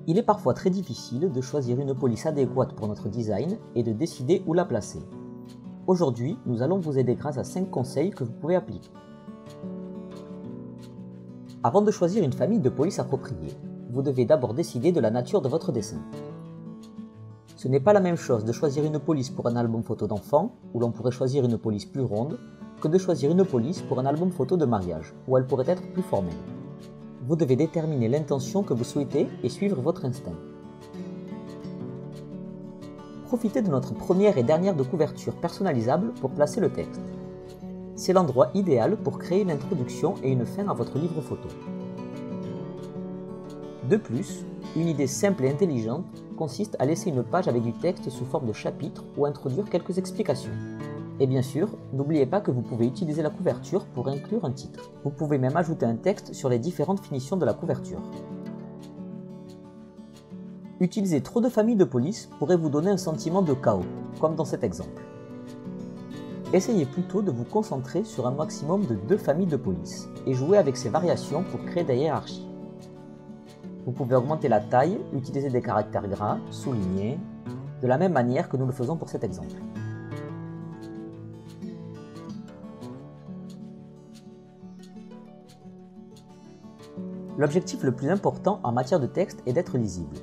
Il est parfois très difficile de choisir une police adéquate pour notre design et de décider où la placer. Aujourd'hui, nous allons vous aider grâce à 5 conseils que vous pouvez appliquer. Avant de choisir une famille de police appropriée, vous devez d'abord décider de la nature de votre dessin. Ce n'est pas la même chose de choisir une police pour un album photo d'enfant, où l'on pourrait choisir une police plus ronde, que de choisir une police pour un album photo de mariage, où elle pourrait être plus formelle. Vous devez déterminer l'intention que vous souhaitez et suivre votre instinct. Profitez de notre première et dernière de couverture personnalisable pour placer le texte. C'est l'endroit idéal pour créer une introduction et une fin à votre livre photo. De plus, une idée simple et intelligente consiste à laisser une page avec du texte sous forme de chapitre ou introduire quelques explications. Et bien sûr, n'oubliez pas que vous pouvez utiliser la couverture pour inclure un titre. Vous pouvez même ajouter un texte sur les différentes finitions de la couverture. Utiliser trop de familles de police pourrait vous donner un sentiment de chaos, comme dans cet exemple. Essayez plutôt de vous concentrer sur un maximum de 2 familles de police et jouer avec ces variations pour créer des hiérarchies. Vous pouvez augmenter la taille, utiliser des caractères gras, soulignés, de la même manière que nous le faisons pour cet exemple. L'objectif le plus important en matière de texte est d'être lisible.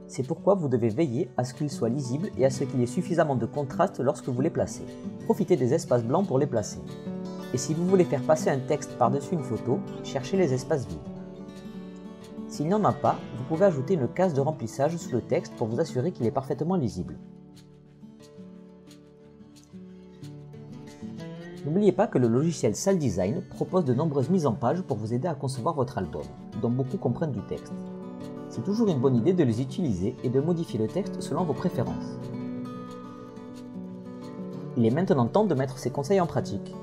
C'est pourquoi vous devez veiller à ce qu'il soit lisible et à ce qu'il y ait suffisamment de contraste lorsque vous les placez. Profitez des espaces blancs pour les placer. Et si vous voulez faire passer un texte par-dessus une photo, cherchez les espaces vides. S'il n'y en a pas, vous pouvez ajouter une case de remplissage sous le texte pour vous assurer qu'il est parfaitement lisible. N'oubliez pas que le logiciel SalDesign propose de nombreuses mises en page pour vous aider à concevoir votre album, dont beaucoup comprennent du texte. C'est toujours une bonne idée de les utiliser et de modifier le texte selon vos préférences. Il est maintenant temps de mettre ces conseils en pratique.